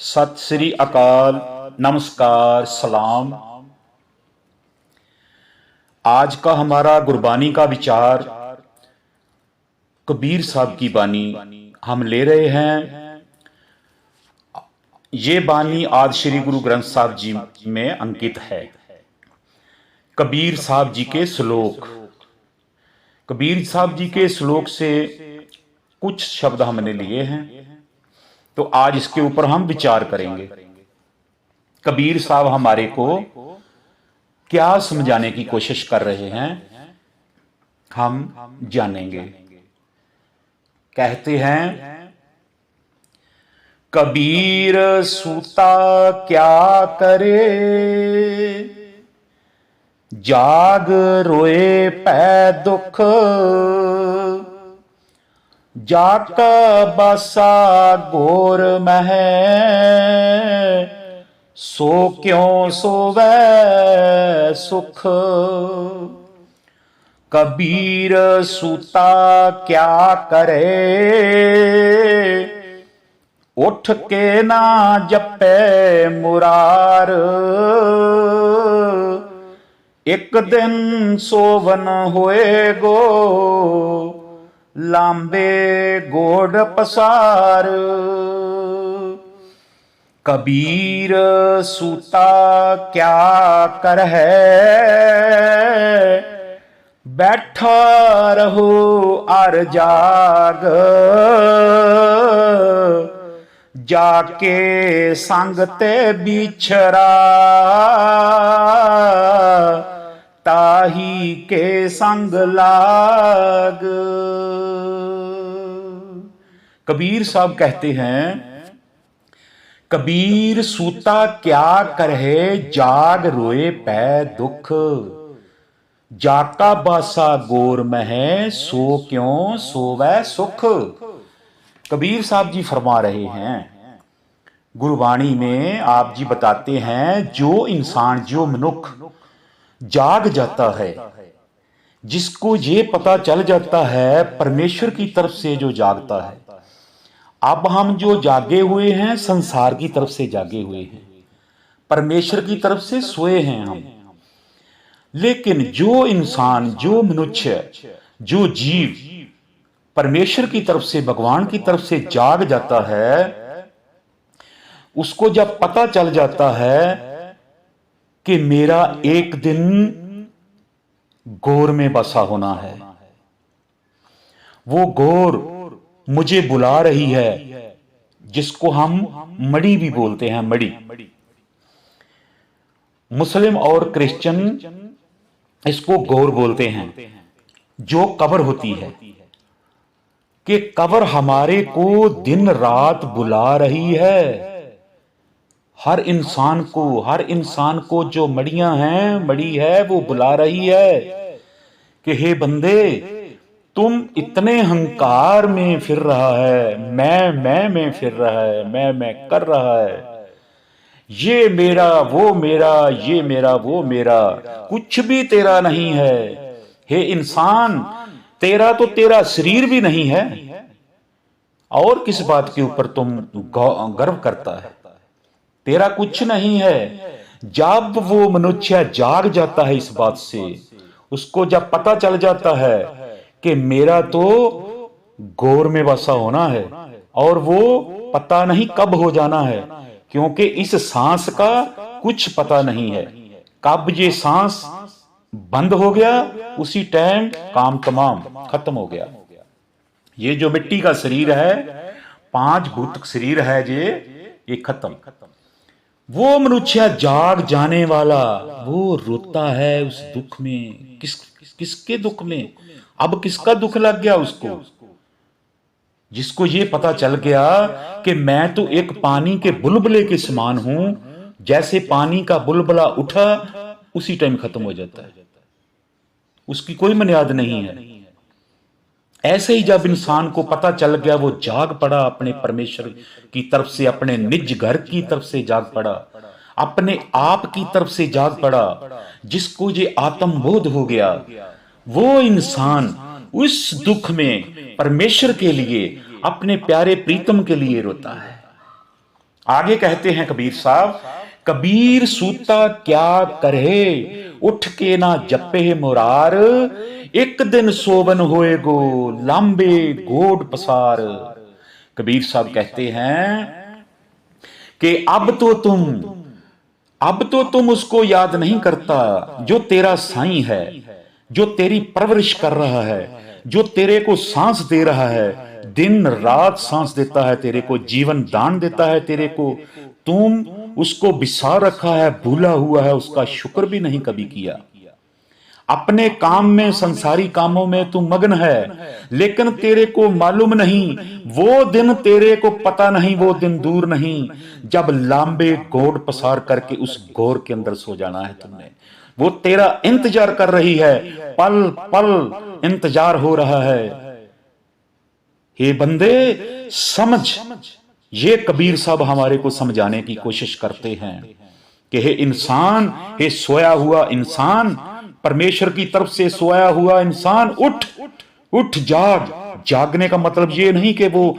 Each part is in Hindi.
सत श्री अकाल, नमस्कार, सलाम। आज का हमारा गुरबानी का विचार कबीर साहब की बानी हम ले रहे हैं। ये बानी आज श्री गुरु ग्रंथ साहब जी में अंकित है। कबीर साहब जी के श्लोक, कबीर साहब जी के श्लोक से कुछ शब्द हमने लिए हैं, तो आज इसके ऊपर हम विचार करेंगे। कबीर साहब हमारे को क्या समझाने की कोशिश कर रहे हैं, हम जानेंगे। कहते हैं, कबीर सूता क्या करे, जाग रोए पै दुख, जाका बासा गोर मह, सो क्यों सोवै सुख। कबीर सूता क्या करे, उठ के ना जपे मुरार, एक दिन सोवन होएगो, लांबे गोड़ पसार। कबीर सूता क्या कर है, बैठा रहो अर जाग, जाके संग ते बिछरा, ताही के संग लाग। कबीर साहब कहते हैं, कबीर सूता क्या करहे, जाग रोए पै दुख, जाका बासा गोर मह, सो क्यों सोवै सुख। कबीर साहब जी फरमा रहे हैं, गुरबाणी में आप जी बताते हैं, जो इंसान, जो मनुख जाग जाता है, जिसको ये पता चल जाता है परमेश्वर की तरफ से जो जागता है। अब हम जो जागे हुए हैं संसार की तरफ से जागे हुए हैं, परमेश्वर की तरफ से सोए हैं हम। लेकिन जो इंसान, जो मनुष्य, जो जीव परमेश्वर की तरफ से, भगवान की तरफ से जाग जाता है, उसको जब पता चल जाता है कि मेरा एक दिन गोर में बसा होना है, वो गोर मुझे बुला रही है, जिसको हम मड़ी भी बोलते हैं, मड़ी। मुस्लिम और क्रिश्चियन इसको गोर बोलते हैं, जो कब्र होती है, कि कब्र हमारे को दिन रात बुला रही है। हर इंसान को जो मड़ियां हैं, मड़ी है, वो बुला रही है कि हे बंदे, तुम इतने अहंकार में फिर रहा है, मैं में फिर रहा है, मैं कर रहा है, ये मेरा वो मेरा, ये मेरा वो मेरा, कुछ भी तेरा नहीं है। हे इंसान, तेरा तो तेरा शरीर भी नहीं है, और किस बात के ऊपर तुम गर्व करता है, तेरा कुछ नहीं है। जब वो मनुष्य जाग जाता है इस बात से, उसको जब पता चल जाता है कि मेरा तो गोर में बसा होना है, और वो पता नहीं कब हो जाना है, क्योंकि इस सांस का कुछ पता नहीं है। कब ये सांस बंद हो गया, उसी टाइम काम तमाम खत्म हो गया। ये जो मिट्टी का शरीर है, 5 भूत शरीर है, ये खत्म। वो मनुष्य जाग जाने वाला, वो रोता है उस दुख में। किसके दुख में? अब किसका दुख लग गया उसको? जिसको ये पता चल गया कि मैं तो एक पानी के बुलबुले के समान हूं, जैसे पानी का बुलबुला उठा उसी टाइम खत्म हो जाता है, उसकी कोई बुनियाद नहीं है। ऐसे ही जब इंसान को पता चल गया, वो जाग पड़ा अपने परमेश्वर की तरफ से, अपने निज घर की तरफ से जाग पड़ा, अपने आप की तरफ से जाग पड़ा, जिसको ये आत्मबोध हो गया, वो इंसान उस दुख में परमेश्वर के लिए, अपने प्यारे प्रीतम के लिए रोता है। आगे कहते हैं कबीर साहब, कबीर सूता क्या करे, उठ के ना जपे मुरार, एक दिन सोवन होएगो लांबे गोड पसार। कबीर साहब कहते हैं कि अब तो तुम उसको याद नहीं करता जो तेरा साईं है, जो तेरी परवरिश कर रहा है, जो तेरे को सांस दे रहा है, दिन रात सांस देता है तेरे को, जीवन दान देता है तेरे को। तुम उसको बिसार रखा है, भूला हुआ है, उसका शुक्र भी नहीं कभी किया। अपने काम में, संसारी कामों में तू मग्न है, लेकिन तेरे को मालूम नहीं, वो दिन तेरे को पता नहीं, वो दिन दूर नहीं जब लांबे गोड पसार करके उस गोर के अंदर सो जाना है तुमने। वो तेरा इंतजार कर रही है, पल पल इंतजार हो रहा है। हे बंदे समझ, ये कबीर साहब हमारे को समझाने की कोशिश करते हैं कि हे इंसान, हे सोया हुआ इंसान, परमेश्वर की तरफ से सोया हुआ इंसान, उठ उठ जाग। जागने का मतलब ये नहीं कि वो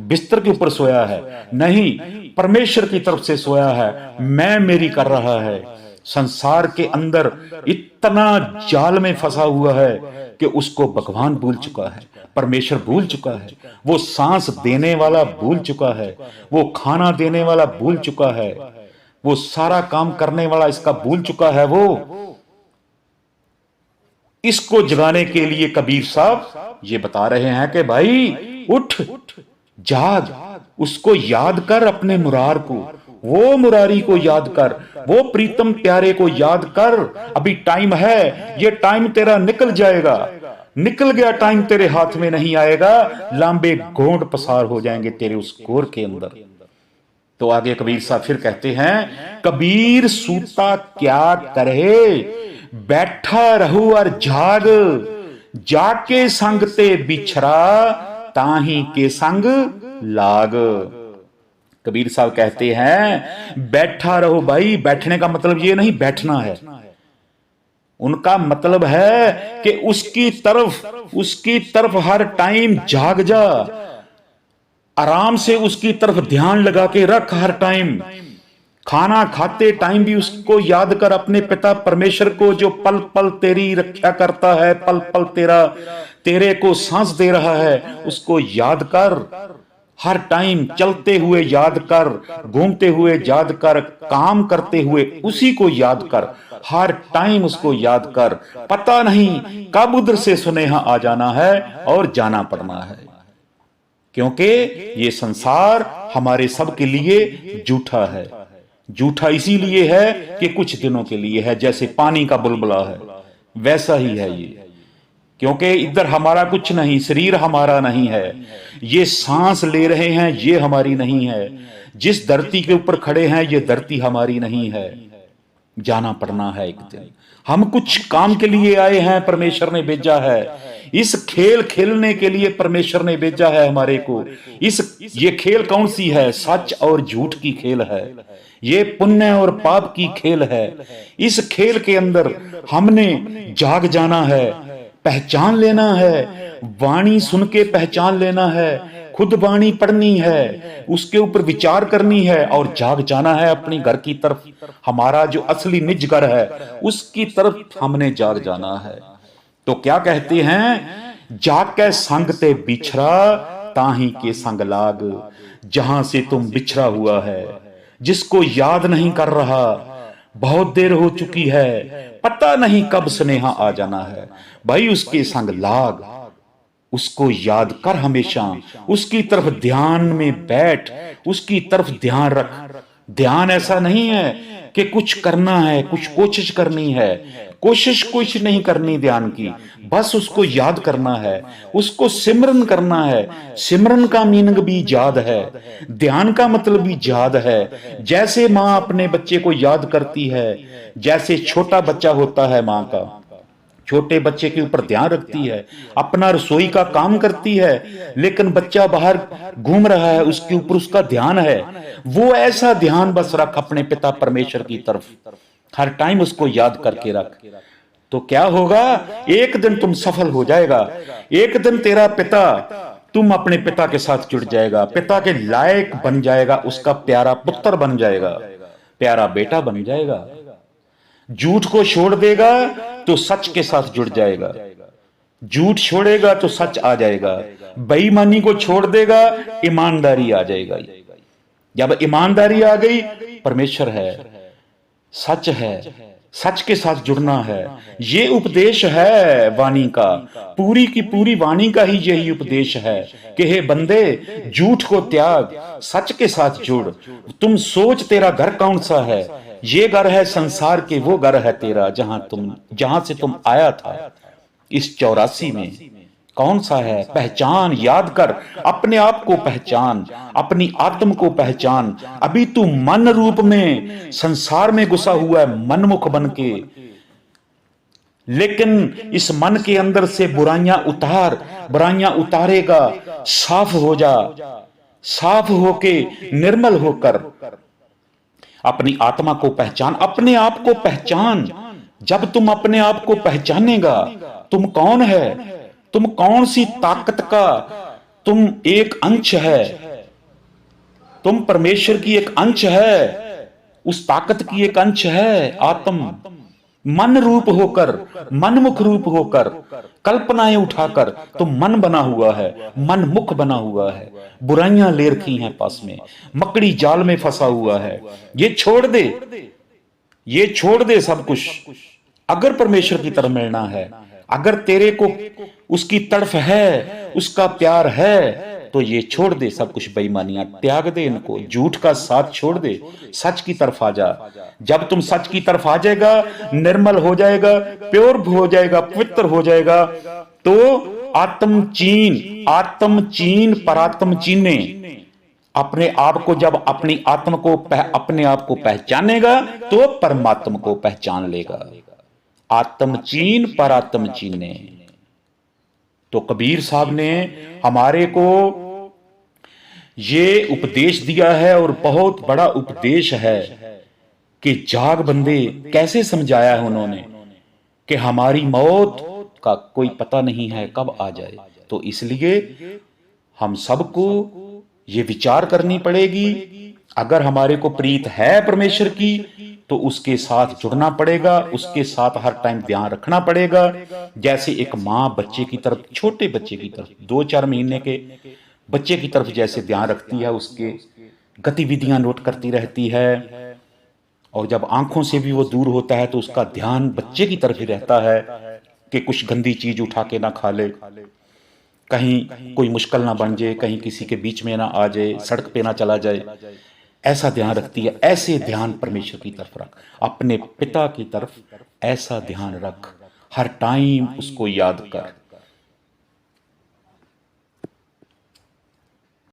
बिस्तर के ऊपर सोया है, नहीं, परमेश्वर की तरफ से सोया है, मैं मेरी कर रहा है। संसार के अंदर इतना जाल में फंसा हुआ है कि उसको भगवान भूल चुका है, परमेश्वर भूल चुका है, वो सांस देने वाला भूल चुका है, वो खाना देने वाला भूल चुका है, वो सारा काम करने वाला इसका भूल चुका है। वो इसको जगाने के लिए कबीर साहब ये बता रहे हैं कि भाई उठ जाग, उसको याद कर, अपने मुरार को, वो मुरारी को याद कर, वो प्रीतम प्यारे को याद कर। अभी टाइम है, ये टाइम तेरा निकल जाएगा, निकल गया टाइम तेरे हाथ में नहीं आएगा, लांबे गोंड पसार हो जाएंगे तेरे उस गोर के अंदर। तो आगे कबीर साहब फिर कहते हैं, कबीर सूता क्या करे, बैठा रहू और जाग, जाके संग ते बिछरा, ताही के संग लाग। कबीर साहब कहते हैं बैठा रहो भाई, बैठने का मतलब ये नहीं बैठना है, उनका मतलब है कि उसकी तरफ हर टाइम जाग जा, आराम से उसकी तरफ ध्यान लगा के रख हर टाइम। खाना खाते टाइम भी उसको याद कर, अपने पिता परमेश्वर को जो पल पल तेरी रक्षा करता है, पल पल तेरे को सांस दे रहा है, उसको याद कर। हर टाइम चलते हुए याद कर, घूमते हुए याद कर, काम करते हुए उसी को याद कर, हर टाइम उसको याद कर। पता नहीं कब उधर से सुनेहा आ जाना है और जाना पड़ना है, क्योंकि ये संसार हमारे सब के लिए झूठा है। झूठा इसीलिए है कि कुछ दिनों के लिए है, जैसे पानी का बुलबुला है वैसा ही है ये, क्योंकि इधर हमारा कुछ नहीं, शरीर हमारा नहीं है, ये सांस ले रहे हैं ये हमारी नहीं है, जिस धरती के ऊपर खड़े हैं ये धरती हमारी नहीं है, जाना पड़ना है एक दिन। हम कुछ काम के लिए आए हैं, परमेश्वर ने भेजा है, इस खेल खेलने के लिए परमेश्वर ने भेजा है हमारे को। ये खेल कौन सी है? सच और झूठ की खेल है, ये पुण्य और पाप की खेल है। इस खेल के अंदर हमने जाग जाना है, पहचान लेना है, वाणी सुन के पहचान लेना है, खुद वाणी पढ़नी है, उसके ऊपर विचार करनी है और जाग जाना है अपनी घर की तरफ। हमारा जो असली निज घर है उसकी तरफ हमने जाग जाना है। तो क्या कहते हैं, जाग के संग ते बिछरा, ताही के संग लाग। जहां से तुम बिछरा हुआ है, जिसको याद नहीं कर रहा, बहुत देर हो चुकी है, पता नहीं कब स्नेहा आ जाना है, भाई उसके संग लाग, उसको याद कर, हमेशा उसकी तरफ ध्यान में बैठ, उसकी तरफ ध्यान रख। ध्यान ऐसा नहीं है कि कुछ करना है, कुछ कोशिश करनी है, कोशिश कुछ नहीं करनी ध्यान की, बस उसको याद करना है, उसको सिमरन करना है। सिमरन का मीनिंग भी याद है, ध्यान का मतलब भी याद है। जैसे माँ अपने बच्चे को याद करती है, जैसे छोटा बच्चा होता है माँ का, छोटे बच्चे के ऊपर ध्यान रखती है, अपना रसोई का काम करती है, लेकिन बच्चा बाहर घूम रहा है, उसके ऊपर उसका ध्यान है। वो ऐसा ध्यान बस रख अपने पिता परमेश्वर की तरफ, हर टाइम उसको याद करके रख। तो क्या होगा, एक दिन तुम सफल हो जाएगा, एक दिन तेरा पिता तुम अपने पिता के साथ जुड़ जाएगा, पिता के लायक बन जाएगा, उसका प्यारा पुत्र बन जाएगा, प्यारा बेटा बन जाएगा। झूठ को छोड़ देगा तो सच के साथ जुड़ जाएगा, झूठ छोड़ेगा तो सच आ जाएगा, बेईमानी को छोड़ देगा ईमानदारी आ जाएगा। जब ईमानदारी आ गई, परमेश्वर है, सच है, सच के साथ जुड़ना है। ये उपदेश है वाणी का, पूरी की पूरी वाणी का ही यही उपदेश है कि हे बंदे, झूठ को त्याग, सच के साथ जुड़। तुम सोच तेरा घर कौन सा है? ये घर है संसार के, वो घर है तेरा जहां से तुम आया था। इस 84 में कौन सा है? पहचान, याद कर, अपने आप को पहचान, अपनी आत्म को पहचान। अभी तू मन रूप में संसार में घुसा हुआ है, मनमुख बन के, लेकिन इस मन के अंदर से बुराइयां उतार, बुराइयां उतारेगा, साफ हो जा, साफ होके निर्मल होकर अपनी आत्मा को पहचान, अपने आप को पहचान। जब तुम अपने आप को पहचानेगा, तुम कौन है, तुम कौन सी ताकत का तुम एक अंश है, तुम परमेश्वर की एक अंश है, उस ताकत की एक अंश है आत्म। मन रूप होकर, मनमुख रूप होकर, कल्पनाएं उठाकर तुम मन बना हुआ है, मन मुख बना हुआ है, बुराइयां ले रखी हैं पास में, मकड़ी जाल में फंसा हुआ है। ये छोड़ दे, ये छोड़ दे सब कुछ। अगर परमेश्वर की तरफ मिलना है, अगर तेरे को उसकी तड़फ है, उसका प्यार है, तो ये छोड़ दे सब कुछ, बेईमानियां त्याग दे, इनको झूठ का साथ छोड़ दे, सच की तरफ आ जा। जब तुम सच की तरफ आ जाएगा, निर्मल हो जाएगा, प्योर हो जाएगा, पवित्र हो जाएगा, तो आत्म चीन परात्म चीने। अपने आप को, जब अपनी आत्म को अपने आप को पहचानेगा तो परमात्मा को पहचान लेगा। आत्म चीन परात्म चीने। तो कबीर साहब ने हमारे को ये उपदेश दिया है, और बहुत बड़ा उपदेश है कि जाग बंदे, कैसे समझाया है उन्होंने कि हमारी मौत का कोई पता नहीं है कब आ जाए। तो इसलिए हम सबको ये विचार करनी पड़ेगी, अगर हमारे को प्रीत है परमेश्वर की तो उसके साथ जुड़ना पड़ेगा, उसके साथ हर टाइम ध्यान रखना पड़ेगा। जैसे एक माँ बच्चे की तरफ, छोटे बच्चे की तरफ, 2-4 महीने के बच्चे की तरफ जैसे ध्यान रखती है, उसके गतिविधियां नोट करती रहती है, और जब आंखों से भी वो दूर होता है तो उसका ध्यान बच्चे की तरफ ही रहता है कि कुछ गंदी चीज उठा के ना खा ले, कहीं कोई मुश्किल ना बन जाए, कहीं किसी के बीच में ना आ जाए, सड़क पे ना चला जाए, ऐसा ध्यान रखती है। ऐसे ध्यान परमेश्वर की तरफ रख, अपने पिता की तरफ ऐसा ध्यान रख, हर टाइम उसको याद कर।